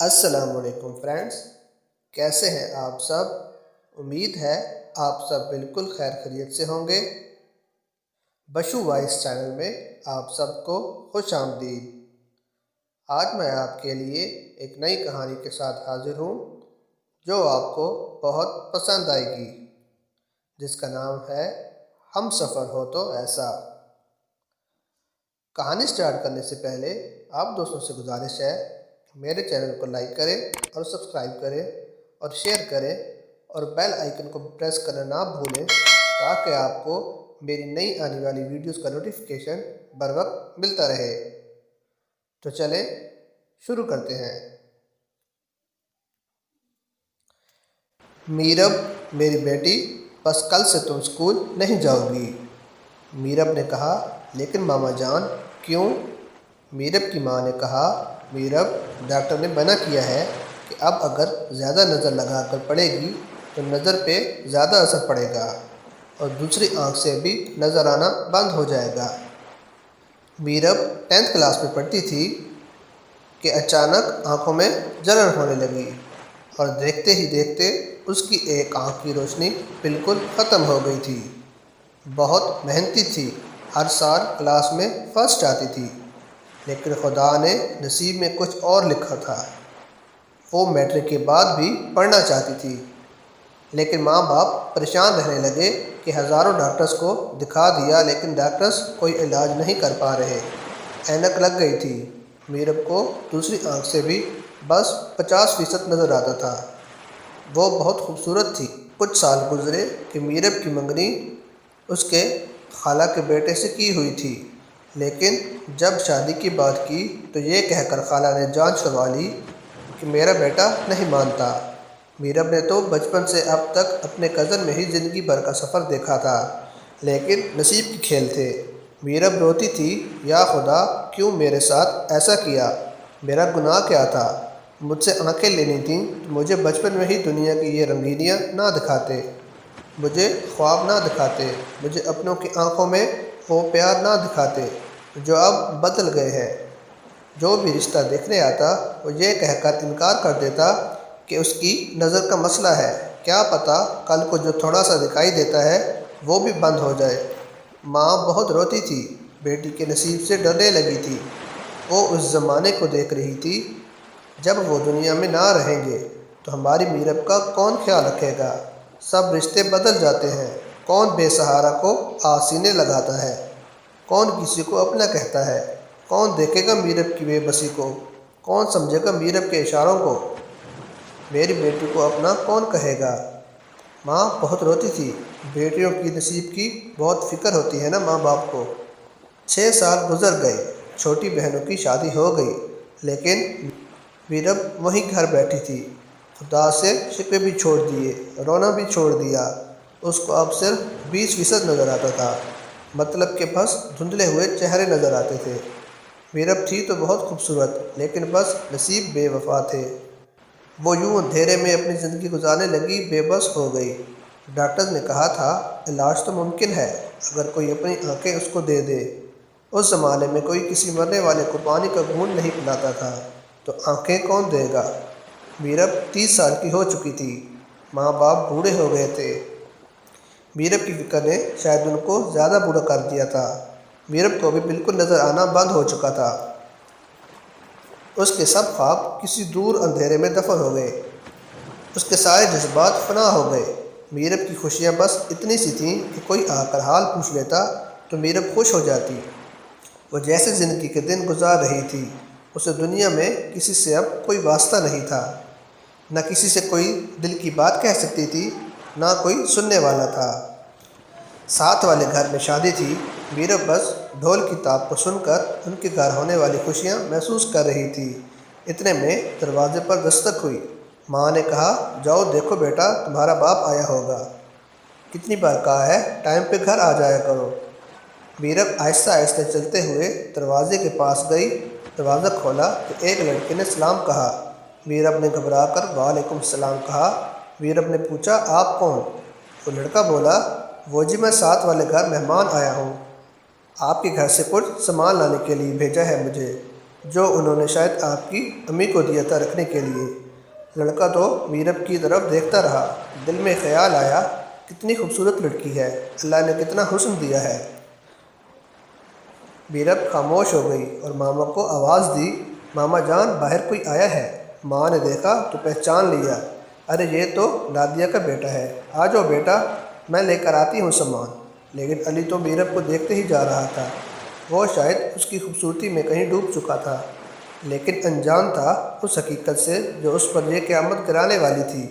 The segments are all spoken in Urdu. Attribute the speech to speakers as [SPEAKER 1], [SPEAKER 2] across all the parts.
[SPEAKER 1] السلام علیکم فرینڈز، کیسے ہیں آپ سب؟ امید ہے آپ سب بالکل خیر خیریت سے ہوں گے۔ بشو وائس چینل میں آپ سب کو خوش آمدید۔ آج میں آپ کے لیے ایک نئی کہانی کے ساتھ حاضر ہوں جو آپ کو بہت پسند آئے گی، جس کا نام ہے ہم سفر ہو تو ایسا۔ کہانی سٹارٹ کرنے سے پہلے آپ دوستوں سے گزارش ہے میرے چینل کو لائک کریں اور سبسکرائب کریں اور شیئر کریں اور بیل آئیکن کو پریس کرنا نہ بھولیں تاکہ آپ کو میری نئی آنے والی ویڈیوز کا نوٹیفیکیشن بر وقت ملتا رہے۔ تو چلیں شروع کرتے ہیں۔ میرب میری بیٹی، بس کل سے تم اسکول نہیں جاؤ گی۔ میرب نے کہا، لیکن ماما جان کیوں؟ میرب کی ماں نے کہا، میرب ڈاکٹر نے منع کیا ہے کہ اب اگر زیادہ نظر لگا کر پڑے گی تو نظر پہ زیادہ اثر پڑے گا اور دوسری آنکھ سے بھی نظر آنا بند ہو جائے گا۔ میرب 10th کلاس میں پڑھتی تھی کہ اچانک آنکھوں میں جلن ہونے لگی اور دیکھتے ہی دیکھتے اس کی ایک آنکھ کی روشنی بالکل ختم ہو گئی تھی۔ بہت محنتی تھی، ہر سال کلاس میں فرسٹ آتی تھی، لیکن خدا نے نصیب میں کچھ اور لکھا تھا۔ وہ میٹرک کے بعد بھی پڑھنا چاہتی تھی، لیکن ماں باپ پریشان رہنے لگے کہ ہزاروں ڈاکٹرز کو دکھا دیا لیکن ڈاکٹرز کوئی علاج نہیں کر پا رہے۔ اینک لگ گئی تھی، میرب کو دوسری آنکھ سے بھی بس 50% نظر آتا تھا۔ وہ بہت خوبصورت تھی۔ کچھ سال گزرے کہ میرب کی منگنی اس کے خالہ کے بیٹے سے کی ہوئی تھی، لیکن جب شادی کی بات کی تو یہ کہہ کر خالہ نے جان چھڑوا لی کہ میرا بیٹا نہیں مانتا۔ میرب نے تو بچپن سے اب تک اپنے کزن میں ہی زندگی بھر کا سفر دیکھا تھا، لیکن نصیب کے کھیل تھے۔ میرب روتی تھی، یا خدا کیوں میرے ساتھ ایسا کیا؟ میرا گناہ کیا تھا؟ مجھ سے آنکھیں لینی تھیں تو مجھے بچپن میں ہی دنیا کی یہ رنگینیاں نہ دکھاتے، مجھے خواب نہ دکھاتے، مجھے اپنوں کی آنکھوں میں وہ پیار نہ دکھاتے جو اب بدل گئے ہیں۔ جو بھی رشتہ دیکھنے آتا وہ یہ کہہ کر انکار کر دیتا کہ اس کی نظر کا مسئلہ ہے، کیا پتہ کل کو جو تھوڑا سا دکھائی دیتا ہے وہ بھی بند ہو جائے۔ ماں بہت روتی تھی، بیٹی کے نصیب سے ڈرنے لگی تھی۔ وہ اس زمانے کو دیکھ رہی تھی جب وہ دنیا میں نہ رہیں گے تو ہماری میرب کا کون خیال رکھے گا؟ سب رشتے بدل جاتے ہیں، کون بے سہارا کو آسینے لگاتا ہے، کون کسی کو اپنا کہتا ہے، کون دیکھے گا میرب کی بے بسی کو، کون سمجھے گا میرب کے اشاروں کو، میری بیٹی کو اپنا کون کہے گا؟ ماں بہت روتی تھی۔ بیٹیوں کی نصیب کی بہت فکر ہوتی ہے نا ماں باپ کو۔ 6 سال گزر گئے، چھوٹی بہنوں کی شادی ہو گئی، لیکن میرب وہیں گھر بیٹھی تھی۔ خدا سے شکوے بھی چھوڑ دیے، رونا بھی چھوڑ دیا۔ اس کو اب صرف 20% نظر آتا تھا، مطلب کہ بس دھندلے ہوئے چہرے نظر آتے تھے۔ میرب تھی تو بہت خوبصورت، لیکن بس نصیب بے وفا تھے۔ وہ یوں اندھیرے میں اپنی زندگی گزارنے لگی، بے بس ہو گئی۔ ڈاکٹر نے کہا تھا علاج تو ممکن ہے اگر کوئی اپنی آنکھیں اس کو دے دے۔ اس زمانے میں کوئی کسی مرنے والے کو پانی کا گھونٹ نہیں پلاتا تھا، تو آنکھیں کون دے گا؟ میرب 30 سال کی ہو چکی تھی، ماں باپ بوڑھے ہو گئے تھے۔ میرب کی فکر نے شاید ان کو زیادہ بوڑھا کر دیا تھا۔ میرب کو بھی بالکل نظر آنا بند ہو چکا تھا۔ اس کے سب خواب کسی دور اندھیرے میں دفن ہو گئے، اس کے سارے جذبات فنا ہو گئے۔ میرب کی خوشیاں بس اتنی سی تھیں کہ کوئی آ کر حال پوچھ لیتا تو میرب خوش ہو جاتی۔ وہ جیسے زندگی کے دن گزار رہی تھی، اسے دنیا میں کسی سے اب کوئی واسطہ نہیں تھا، نہ کسی سے کوئی دل کی بات کہہ سکتی تھی، نہ کوئی سننے والا تھا۔ ساتھ والے گھر میں شادی تھی، میرب بس ڈھول کی تاپ کو سن کر ان کے گھر ہونے والی خوشیاں محسوس کر رہی تھی۔ اتنے میں دروازے پر دستک ہوئی۔ ماں نے کہا، جاؤ دیکھو بیٹا، تمہارا باپ آیا ہوگا۔ کتنی بار کہا ہے ٹائم پہ گھر آ جایا کرو۔ میرب آہستہ آہستہ چلتے ہوئے دروازے کے پاس گئی۔ دروازہ کھولا تو ایک لڑکے نے سلام کہا۔ میرب نے گھبرا کر وعلیکم السلام کہا۔ میرب نے پوچھا، آپ کون؟ وہ لڑکا بولا، وہ جی میں ساتھ والے گھر مہمان آیا ہوں، آپ کے گھر سے کچھ سامان لانے کے لیے بھیجا ہے مجھے۔ جو انہوں نے شاید آپ کی امی کو دیا تھا رکھنے کے لیے۔ لڑکا تو میرب کی طرف دیکھتا رہا۔ دل میں خیال آیا، کتنی خوبصورت لڑکی ہے، اللہ نے کتنا حسن دیا ہے۔ میرب خاموش ہو گئی اور ماما کو آواز دی، ماما جان باہر کوئی آیا ہے۔ ماں نے دیکھا تو پہچان لیا، ارے یہ تو نادیہ کا بیٹا ہے، آ جاؤ بیٹا میں لے کر آتی ہوں سامان۔ لیکن علی تو میرب کو دیکھتے ہی جا رہا تھا۔ وہ شاید اس کی خوبصورتی میں کہیں ڈوب چکا تھا، لیکن انجان تھا اس حقیقت سے جو اس پر یہ قیامت گرانے والی تھی۔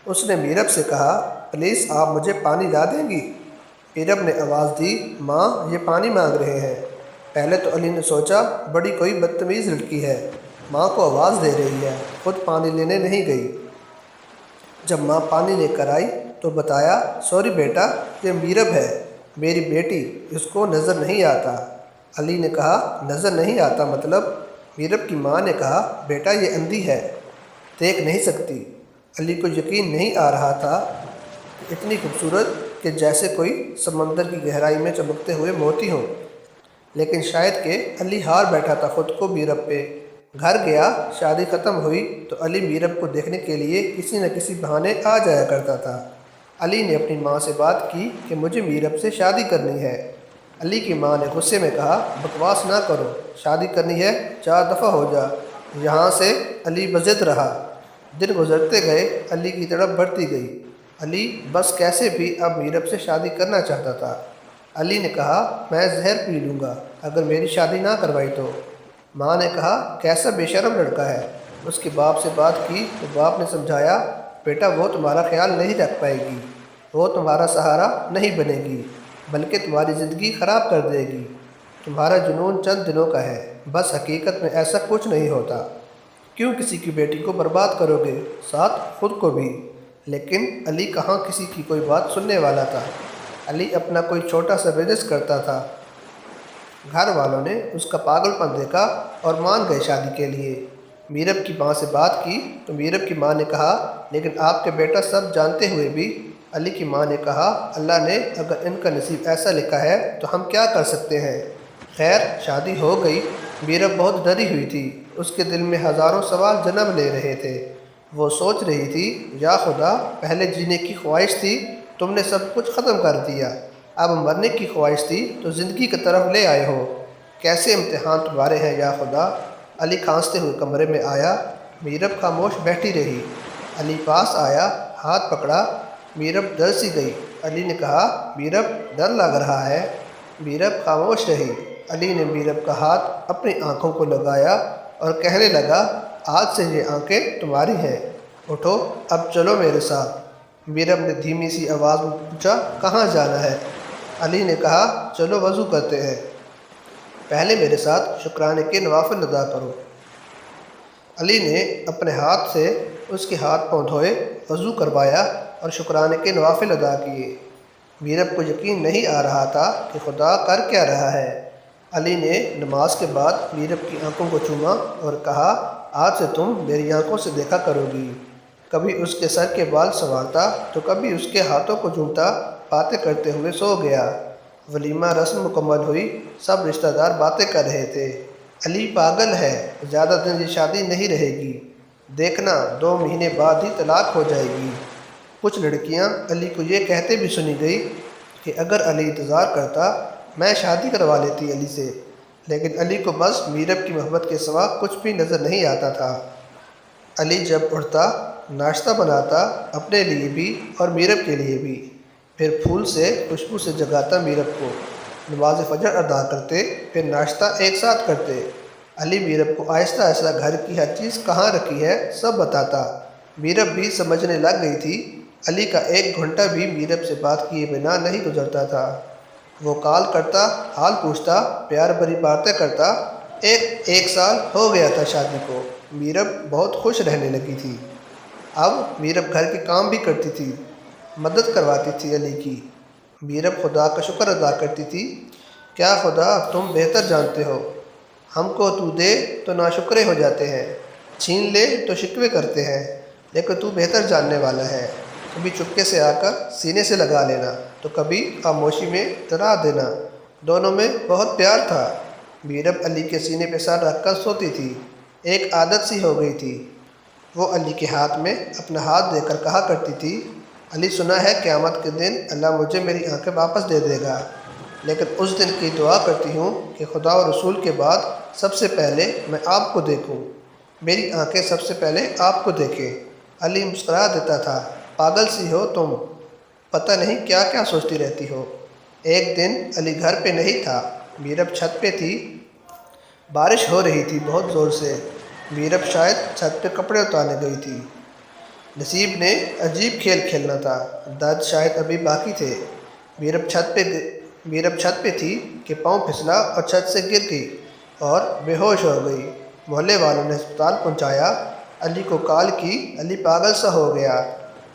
[SPEAKER 1] اس نے میرب سے کہا، پلیز آپ مجھے پانی لا دیں گی؟ میرب نے آواز دی، ماں یہ پانی مانگ رہے ہیں۔ پہلے تو علی نے سوچا بڑی کوئی بدتمیز لڑکی ہے، ماں کو آواز دے رہی ہے، خود پانی لینے نہیں گئی۔ جب ماں پانی لے کر آئی تو بتایا، سوری بیٹا یہ میرب ہے، میری بیٹی، اس کو نظر نہیں آتا۔ علی نے کہا، نظر نہیں آتا مطلب؟ میرب کی ماں نے کہا، بیٹا یہ اندھی ہے، دیکھ نہیں سکتی۔ علی کو یقین نہیں آ رہا تھا کہ اتنی خوبصورت کہ جیسے کوئی سمندر کی گہرائی میں چمکتے ہوئے موتی ہوں، لیکن شاید کہ علی ہار بیٹھا تھا خود کو میرب پہ۔ گھر گیا، شادی ختم ہوئی تو علی میرب کو دیکھنے کے لیے کسی نہ کسی بہانے آ جایا کرتا تھا۔ علی نے اپنی ماں سے بات کی کہ مجھے میرب سے شادی کرنی ہے۔ علی کی ماں نے غصے میں کہا، بکواس نہ کرو، شادی کرنی ہے 4 دفعہ ہو جا یہاں سے۔ علی بضد رہا۔ دن گزرتے گئے، علی کی تڑپ بڑھتی گئی۔ علی بس کیسے بھی اب میرب سے شادی کرنا چاہتا تھا۔ علی نے کہا، میں زہر پی لوں گا اگر میری شادی نہ کروائی تو۔ ماں نے کہا، کیسا بے شرم لڑکا ہے۔ اس کے باپ سے بات کی تو باپ نے سمجھایا، بیٹا وہ تمہارا خیال نہیں رکھ پائے گی، وہ تمہارا سہارا نہیں بنے گی، بلکہ تمہاری زندگی خراب کر دے گی۔ تمہارا جنون چند دنوں کا ہے، بس حقیقت میں ایسا کچھ نہیں ہوتا۔ کیوں کسی کی بیٹی کو برباد کرو گے، ساتھ خود کو بھی؟ لیکن علی کہاں کسی کی کوئی بات سننے والا تھا۔ علی اپنا کوئی چھوٹا سا بزنس کرتا تھا۔ گھر والوں نے اس کا پاگل پن دیکھا اور مان گئے شادی کے لیے۔ میرب کی ماں سے بات کی تو میرب کی ماں نے کہا، لیکن آپ کے بیٹا سب جانتے ہوئے بھی؟ علی کی ماں نے کہا، اللہ نے اگر ان کا نصیب ایسا لکھا ہے تو ہم کیا کر سکتے ہیں۔ خیر شادی ہو گئی۔ میرب بہت ڈری ہوئی تھی، اس کے دل میں ہزاروں سوال جنم لے رہے تھے۔ وہ سوچ رہی تھی، یا خدا پہلے جینے کی خواہش تھی تم نے سب کچھ ختم کر دیا، اب مرنے کی خواہش تھی تو زندگی کی طرف لے آئے ہو، کیسے امتحان تمہارے ہیں یا خدا۔ علی کھانستے ہوئے کمرے میں آیا۔ میرب خاموش بیٹھی رہی۔ علی پاس آیا، ہاتھ پکڑا۔ میرب ڈر سی گئی۔ علی نے کہا، میرب ڈر لگ رہا ہے۔ میرب خاموش رہی۔ علی نے میرب کا ہاتھ اپنی آنکھوں کو لگایا اور کہنے لگا، آج سے یہ آنکھیں تمہاری ہیں، اٹھو اب چلو میرے ساتھ۔ میرب نے دھیمی سی آواز میں پوچھا، کہاں جانا ہے؟ علی نے کہا، چلو وضو کرتے ہیں، پہلے میرے ساتھ شکرانے کے نوافل ادا کرو۔ علی نے اپنے ہاتھ سے اس کے ہاتھ پاؤں دھوئے، وضو کروایا اور شکرانے کے نوافل ادا کیے۔ میرب کو یقین نہیں آ رہا تھا کہ خدا کر کیا رہا ہے۔ علی نے نماز کے بعد میرب کی آنکھوں کو چوما اور کہا، آج سے تم میری آنکھوں سے دیکھا کرو گی۔ کبھی اس کے سر کے بال سنوارتا تو کبھی اس کے ہاتھوں کو چومتا، باتیں کرتے ہوئے سو گیا۔ ولیمہ رسم مکمل ہوئی، سب رشتہ دار باتیں کر رہے تھے۔ علی پاگل ہے، زیادہ دن یہ شادی نہیں رہے گی، دیکھنا 2 مہینے بعد ہی طلاق ہو جائے گی۔ کچھ لڑکیاں علی کو یہ کہتے بھی سنی گئی کہ اگر علی انتظار کرتا میں شادی کروا لیتی علی سے، لیکن علی کو بس میرب کی محبت کے سوا کچھ بھی نظر نہیں آتا تھا۔ علی جب اٹھتا ناشتہ بناتا، اپنے لیے بھی اور میرب کے لیے بھی، پھر پھول سے خوشبو سے جگاتا میرب کو، نماز فجر ادا کرتے، پھر ناشتہ ایک ساتھ کرتے۔ علی میرب کو آہستہ آہستہ گھر کی ہر چیز کہاں رکھی ہے سب بتاتا۔ میرب بھی سمجھنے لگ گئی تھی۔ علی کا 1 گھنٹہ بھی میرب سے بات کیے بنا نہیں گزرتا تھا۔ وہ کال کرتا، حال پوچھتا، پیار بھری باتیں کرتا۔ ایک سال ہو گیا تھا شادی کو۔ میرب بہت خوش رہنے لگی تھی۔ اب میرب گھر کے کام بھی کرتی تھی، مدد کرواتی تھی علی کی۔ میرب خدا کا شکر ادا کرتی تھی، کیا خدا تم بہتر جانتے ہو، ہم کو تو دے تو ناشکرے ہو جاتے ہیں، چھین لے تو شکوے کرتے ہیں، لیکن تو بہتر جاننے والا ہے۔ کبھی چپکے سے آ کر سینے سے لگا لینا تو کبھی خاموشی میں ڈرا دینا، دونوں میں بہت پیار تھا۔ میرب علی کے سینے پہ سر رکھ کر سوتی تھی۔ ایک عادت سی ہو گئی تھی۔ وہ علی کے ہاتھ میں اپنا ہاتھ دے کر کہا کرتی تھی، علی سنا ہے قیامت کے دن اللہ مجھے میری آنکھیں واپس دے دے گا، لیکن اس دن کی دعا کرتی ہوں کہ خدا اور رسول کے بعد سب سے پہلے میں آپ کو دیکھوں، میری آنکھیں سب سے پہلے آپ کو دیکھیں۔ علی مسکرا دیتا تھا، پاگل سی ہو تم، پتہ نہیں کیا کیا سوچتی رہتی ہو۔ ایک دن علی گھر پہ نہیں تھا، میرب چھت پہ تھی۔ بارش ہو رہی تھی بہت زور سے۔ میرب شاید چھت پہ کپڑے اتارنے گئی تھی۔ نصیب نے عجیب کھیل کھیلنا تھا، درد شاید ابھی باقی تھے۔ میرب چھت پہ تھی کہ پاؤں پھسلا اور چھت سے گر گئی اور بے ہوش ہو گئی۔ محلے والوں نے ہسپتال پہنچایا، علی کو کال کی، علی پاگل سا ہو گیا۔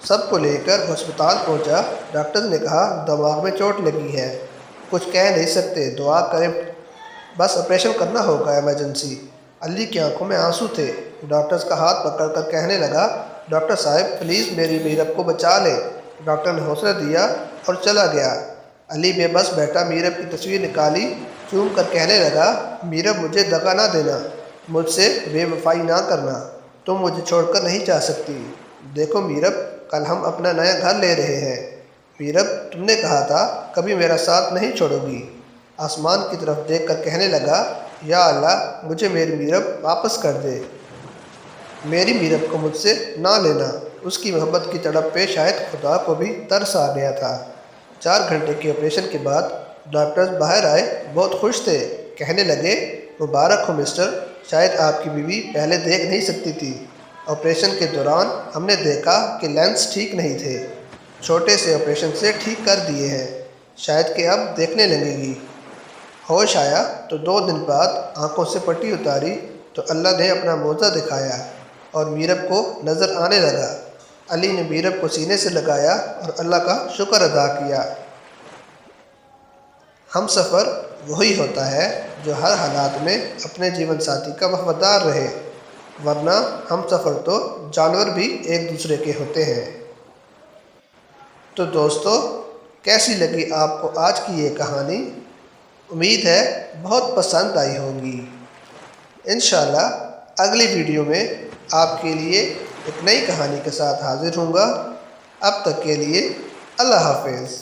[SPEAKER 1] سب کو لے کر ہسپتال پہنچا۔ ڈاکٹر نے کہا دماغ میں چوٹ لگی ہے، کچھ کہہ نہیں سکتے، دعا کریں، بس آپریشن کرنا ہوگا ایمرجنسی۔ علی کی آنکھوں میں آنسو تھے۔ ڈاکٹر کا ہاتھ پکڑ کر کہنے لگا، ڈاکٹر صاحب پلیز میری میرب کو بچا لیں۔ ڈاکٹر نے حوصلہ دیا اور چلا گیا۔ علی بے بس بیٹھا میرب کی تصویر نکالی، چوم کر کہنے لگا، میرب مجھے دغا نہ دینا، مجھ سے بے وفائی نہ کرنا، تم مجھے چھوڑ کر نہیں جا سکتی۔ دیکھو میرب، کل ہم اپنا نیا گھر لے رہے ہیں۔ میرب تم نے کہا تھا کبھی میرا ساتھ نہیں چھوڑو گی۔ آسمان کی طرف دیکھ کر کہنے لگا، یا اللہ مجھے میری میرب واپس کر دے، میری میرب کو مجھ سے نہ لینا۔ اس کی محبت کی تڑپ پہ شاید خدا کو بھی ترس آ گیا تھا۔ 4 گھنٹے کے آپریشن کے بعد ڈاکٹرز باہر آئے، بہت خوش تھے، کہنے لگے، مبارک ہو مسٹر، شاید آپ کی بیوی پہلے دیکھ نہیں سکتی تھی۔ آپریشن کے دوران ہم نے دیکھا کہ لینس ٹھیک نہیں تھے، چھوٹے سے آپریشن سے ٹھیک کر دیے ہیں، شاید کہ اب دیکھنے لگے گی۔ ہوش آیا تو 2 دن بعد آنکھوں سے پٹی اتاری تو اللہ نے اپنا معجزہ دکھایا اور میرب کو نظر آنے لگا۔ علی نے میرب کو سینے سے لگایا اور اللہ کا شکر ادا کیا۔ ہم سفر وہی ہوتا ہے جو ہر حالات میں اپنے جیون ساتھی کا وفادار رہے، ورنہ ہم سفر تو جانور بھی ایک دوسرے کے ہوتے ہیں۔ تو دوستو، کیسی لگی آپ کو آج کی یہ کہانی؟ امید ہے بہت پسند آئی ہوگی۔ انشاءاللہ اگلی ویڈیو میں آپ کے لیے ایک نئی کہانی کے ساتھ حاضر ہوں گا۔ اب تک کے لیے اللہ حافظ۔